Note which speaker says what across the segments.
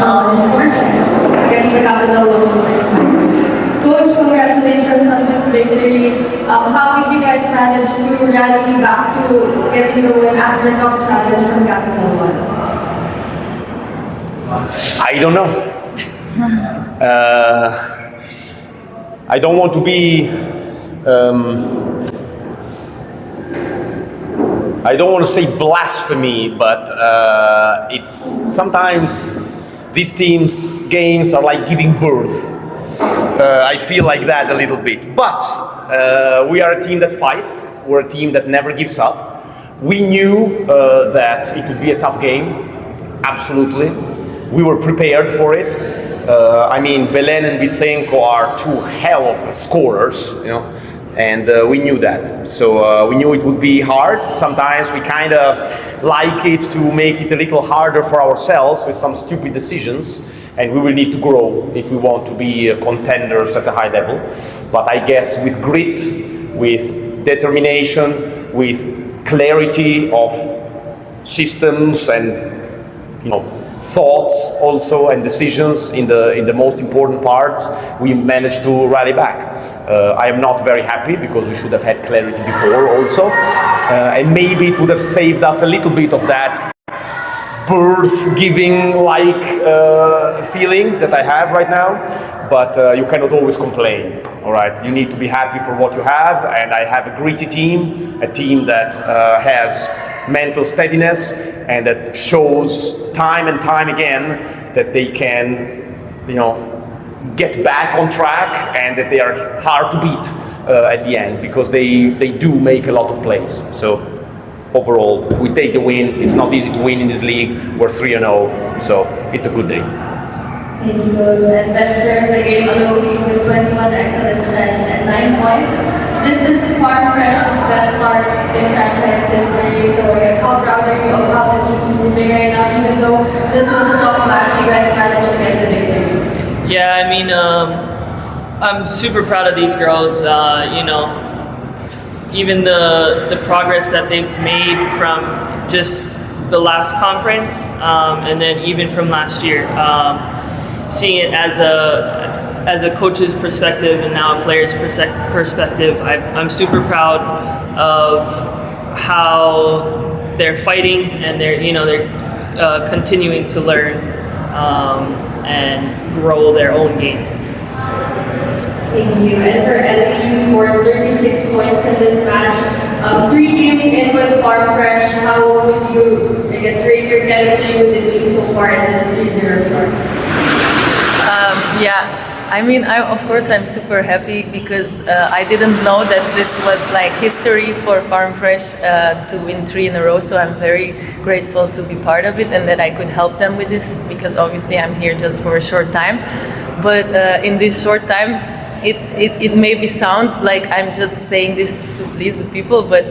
Speaker 1: in 4 sets against the Capital 1 Coach, congratulations on this victory. How did you guys manage to rally back to getting the win after a tough challenge from Capital 1?
Speaker 2: I don't know. I don't want to be. I don't want to say blasphemy, but it's sometimes these teams' games are like giving birth. I feel like that a little bit. But we are a team that fights. We're a team that never gives up. We knew that it would be a tough game. Absolutely. We were prepared for it. I mean, Belen and Bitsenko are two hell of scorers, you know, and we knew that. So we knew it would be hard. Sometimes we kind of like it to make it a little harder for ourselves with some stupid decisions, and we will need to grow if we want to be contenders at a high level. But I guess with grit, with determination, with clarity of systems and, you know, thoughts also and decisions in the most important parts, we managed to rally back. I am not very happy because we should have had clarity before also, and maybe it would have saved us a little bit of that birth-giving like feeling that I have right now. But you cannot always complain. All right, you need to be happy for what you have, and I have a gritty team, a team that has mental steadiness and that shows time and time again that they can, you know, get back on track and that they are hard to beat at the end, because they do make a lot of plays. So overall, we take the win. It's not easy to win in this league. We're 3-0, so it's a good day.
Speaker 1: Thank you, Coach. And best player of the game alone with 21 excellent sets and 9 points. This is Farm Fresh's best start in franchise history. So I guess how proud are you of how the team's moving right now? Even though this was a tough match, you guys managed to get the victory.
Speaker 3: Yeah, I mean, I'm super proud of these girls. You know, even the progress that they've made from just the last conference, and then even from last year. Seeing it as a coach's perspective and now a player's perspective, I'm super proud of how they're fighting and they're continuing to learn and grow their own game.
Speaker 1: Thank you. And for Ellie, you scored 36 points in this match. 3 games in with Farm Fresh. How would you, I guess, rate your chemistry with the team so far in this 3-0 start?
Speaker 4: Yeah, I mean, of course I'm super happy because I didn't know that this was like history for Farm Fresh to win 3 in a row, so I'm very grateful to be part of it and that I could help them with this, because obviously I'm here just for a short time. But in this short time, it maybe sound like I'm just saying this to please the people, but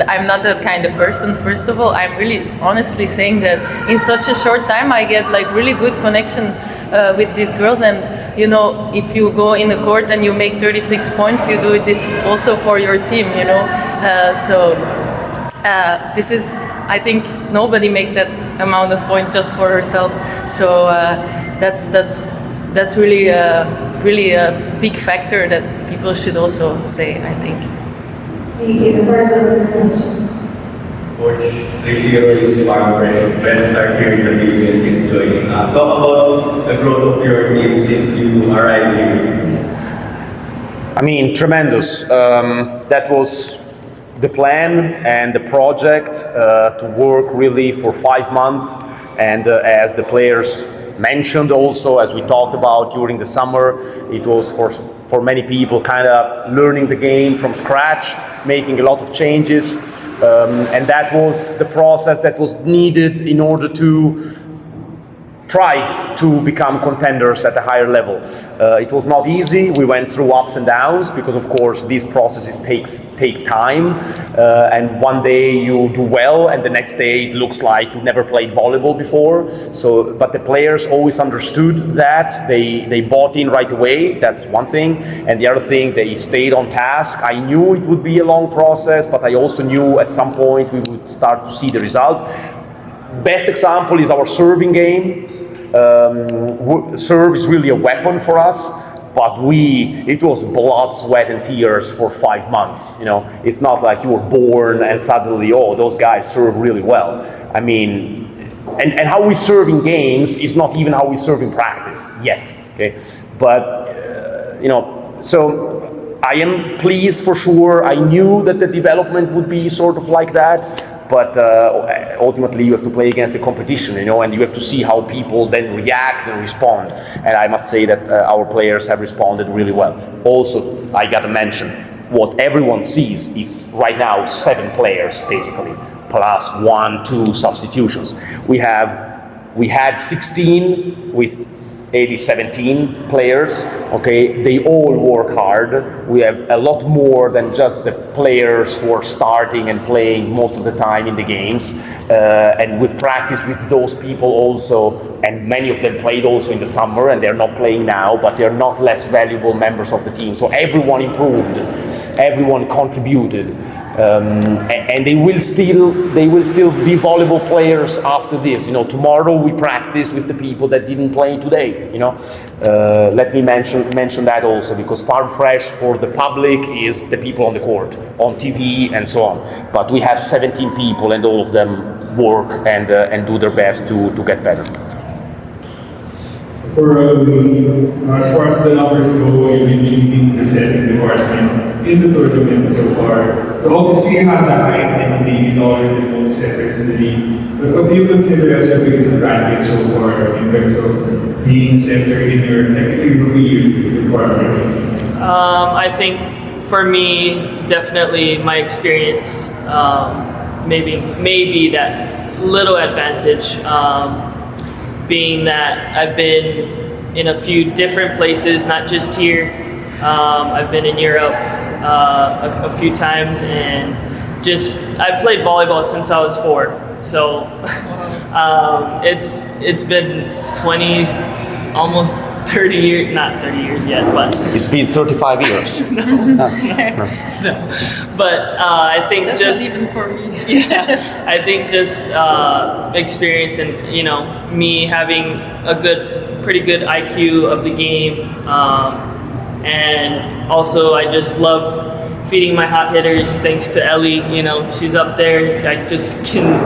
Speaker 4: I'm not that kind of person. First of all, I'm really honestly saying that in such a short time I get like really good connection with these girls, and you know, if you go in the court and you make 36 points, you do this also for your team, you know. This is, I think nobody makes that amount of points just for herself. So that's really a big factor that people should also say, I think.
Speaker 1: Thank you. For some questions.
Speaker 5: Coach, 3-0 is Farm Fresh, best start here in the league since joining. Talk about the growth of your team since you arrived here.
Speaker 2: I mean, tremendous. That was the plan and the project to work really for 5 months. And as the players mentioned also, as we talked about during the summer, it was for many people kind of learning the game from scratch, making a lot of changes. And that was the process that was needed in order to try to become contenders at a higher level. It was not easy. We went through ups and downs because, of course, these processes take time. And one day you do well, and the next day it looks like you never played volleyball before. So, but the players always understood that. They bought in right away. That's one thing. And the other thing, they stayed on task. I knew it would be a long process, but I also knew at some point we would start to see the result. Best example is our serving game. Serve is really a weapon for us. But it was blood, sweat, and tears for 5 months. You know, it's not like you were born and suddenly, oh, those guys serve really well. I mean, and how we serve in games is not even how we serve in practice yet. Okay, but you know, so I am pleased for sure. I knew that the development would be sort of like that. But ultimately, you have to play against the competition, you know, and you have to see how people then react and respond. And I must say that our players have responded really well. Also, I got to mention, what everyone sees is right now 7 players basically, plus 1, 2 substitutions. We had 16 with 17 players, okay, they all work hard. We have a lot more than just the players who are starting and playing most of the time in the games. And with practice with those people also, and many of them played also in the summer and they're not playing now, but they're not less valuable members of the team. So everyone improved, everyone contributed. And they will still be volleyball players after this. You know, tomorrow we practice with the people that didn't play today. You know, let me mention that also, because Farm Fresh for the public is the people on the court, on TV, and so on. But we have 17 people, and all of them work and do their best to get better.
Speaker 6: As far as the numbers go, you've been leading the setting department in the tournament so far. So obviously you have the height and maybe taller than most setters in the league. But what do you consider as your biggest advantage so far in terms of being center in your technically department?
Speaker 3: I think for me, definitely my experience, maybe that little advantage. Being that I've been in a few different places, not just here. I've been in Europe a few times, and I've played volleyball since I was 4. So it's been 20, almost 30 years, not 30 years yet, but
Speaker 2: It's been 35 years.
Speaker 3: no. But I think
Speaker 4: That's
Speaker 3: just
Speaker 4: not even for me.
Speaker 3: yeah, I think just experience and, you know, me having a pretty good IQ of the game, and also I just love feeding my hot hitters thanks to Ellie. You know, she's up there. I just can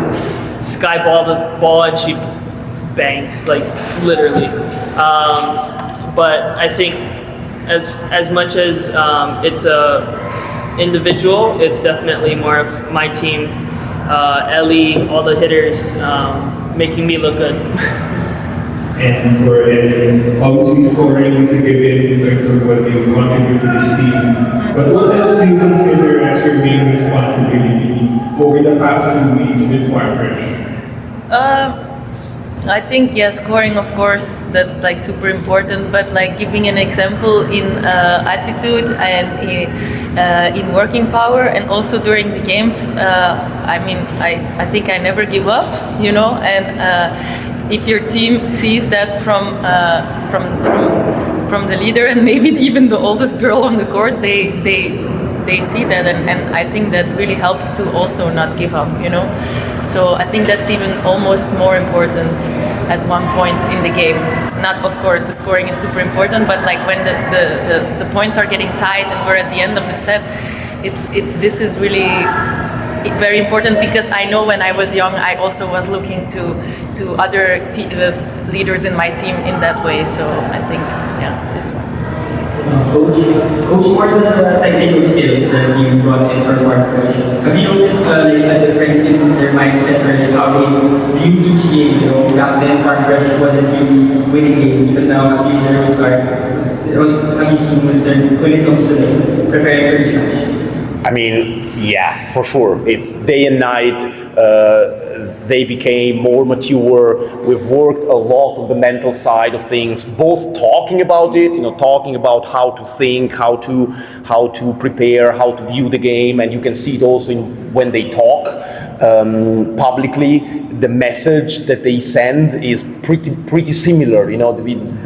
Speaker 3: skyball the ball and she bangs, like literally. But I think as much as it's a individual, it's definitely more of my team, Ellie, all the hitters, making me look good.
Speaker 6: And for Ellen, obviously scoring is a given in terms of what you contribute to this team. But what else do you consider as your main responsibility over the past few weeks with Farm Fresh?
Speaker 4: I think, yeah, scoring, of course, that's like super important, but like giving an example in attitude and in working power, and also during the games, I mean, I think I never give up, you know, and if your team sees that from the leader and maybe even the oldest girl on the court, they see that, and I think that really helps to also not give up, you know. So I think that's even almost more important at one point in the game. Not, of course, the scoring is super important, but like when the points are getting tight and we're at the end of the set, this is really very important, because I know when I was young, I also was looking to other leaders in my team in that way. So I think, yeah, this one.
Speaker 7: Coach, more than the technical skills that you brought in for Farm Fresh, have you noticed a difference in their mindset versus how they view each game? You know, back then Farm Fresh wasn't really winning games, but now these are start. Have you seen when it comes to preparing for each match?
Speaker 2: I mean, yeah, for sure. It's day and night. They became more mature. We've worked a lot on the mental side of things, both talking about it, you know, talking about how to think, how to prepare, how to view the game, and you can see it also when they talk publicly. The message that they send is pretty similar. You know,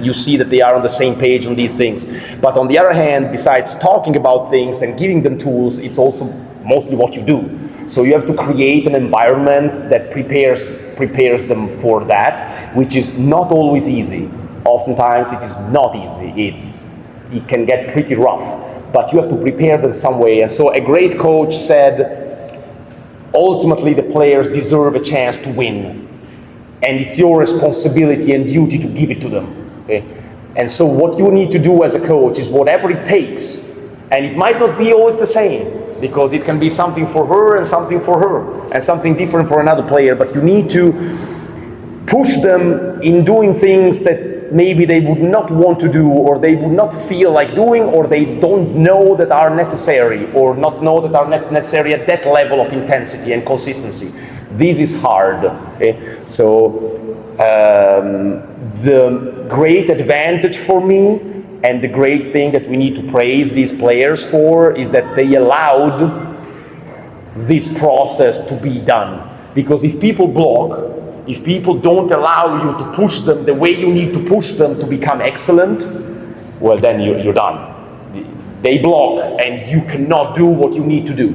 Speaker 2: you see that they are on the same page on these things. But on the other hand, besides talking about things and giving them tools, it's also mostly what you do. So you have to create an environment that prepares them for that, which is not always easy. Oftentimes it is not easy. It can get pretty rough, but you have to prepare them some way. And so a great coach said, ultimately the players deserve a chance to win, and it's your responsibility and duty to give it to them. Okay? And so what you need to do as a coach is whatever it takes, and it might not be always the same, because it can be something for her and something for her, and something different for another player, but you need to push them in doing things that maybe they would not want to do, or they would not feel like doing, or they don't know that are necessary, or not know that are necessary at that level of intensity and consistency. This is hard. Okay? So the great advantage for me, and the great thing that we need to praise these players for, is that they allowed this process to be done. Because if people block, if people don't allow you to push them the way you need to push them to become excellent, well, then you're done. They block and you cannot do what you need to do.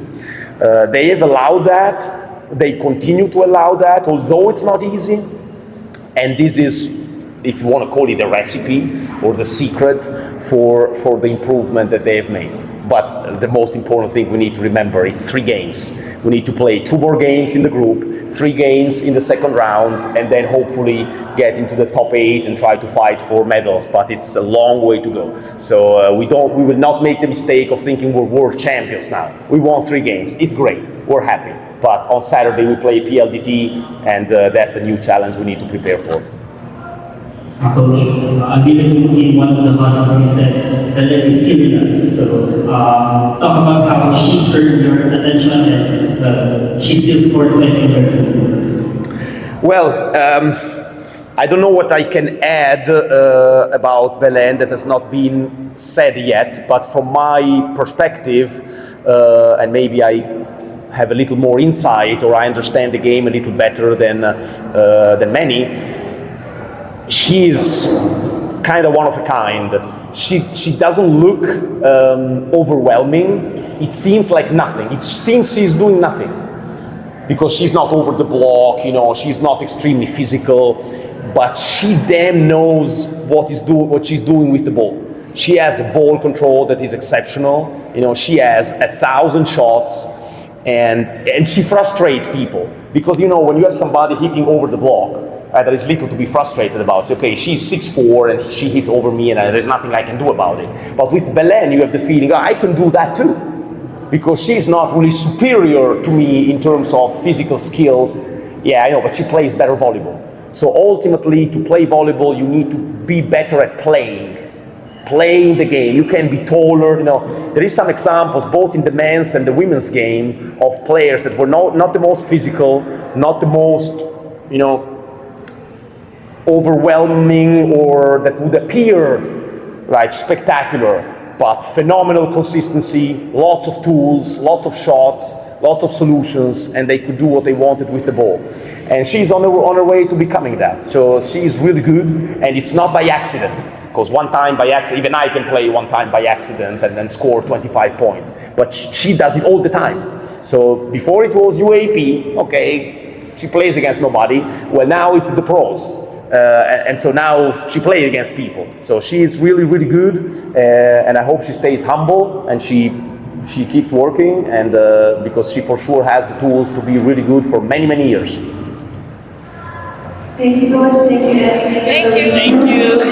Speaker 2: They have allowed that. They continue to allow that, although it's not easy. And this is, if you want to call it a recipe or the secret for the improvement that they have made. But the most important thing we need to remember is 3 games. We need to play 2 more games in the group, 3 games in the second round, and then hopefully get into the top 8 and try to fight for medals. But it's a long way to go. So we will not make the mistake of thinking we're world champions now. We won 3 games. It's great. We're happy. But on Saturday we play PLDT, and that's the new challenge we need to prepare for.
Speaker 8: Coach, unbeaten in one of the models, you said that it is killing us. So, talk about how she earned your attention and she still scored 20 in your team.
Speaker 2: Well, I don't know what I can add about Belen that has not been said yet, but from my perspective, and maybe I have a little more insight, or I understand the game a little better than many. She is kind of one of a kind. She doesn't look overwhelming. It seems like nothing. It seems she's doing nothing, because she's not over the block, she's not extremely physical, but she damn knows what she's doing with the ball. She has a ball control that is exceptional. She has 1,000 shots, and she frustrates people, because when you have somebody hitting over the block, there is little to be frustrated about. So, okay, she's 6'4" and she hits over me, and there's nothing I can do about it. But with Belen, you have the feeling, I can do that too, because she's not really superior to me in terms of physical skills. Yeah, I know, but she plays better volleyball. So ultimately, to play volleyball, you need to be better at playing the game. You can be taller. There is some examples, both in the men's and the women's game, of players that were not the most physical, not the most, overwhelming, or that would appear like spectacular, but phenomenal consistency, lots of tools, lots of shots, lots of solutions, and they could do what they wanted with the ball. And she's on her way to becoming that. So she's really good, and it's not by accident, because one time by accident, even I can play one time by accident and then score 25 points, but she does it all the time. So before it was UAP, okay, she plays against nobody. Well, now it's the pros. And so now she plays against people. So she's really, really good, and I hope she stays humble and she keeps working, and because she for sure has the tools to be really good for many, many years.
Speaker 1: Thank you, Coach. Thank you.
Speaker 3: Thank you.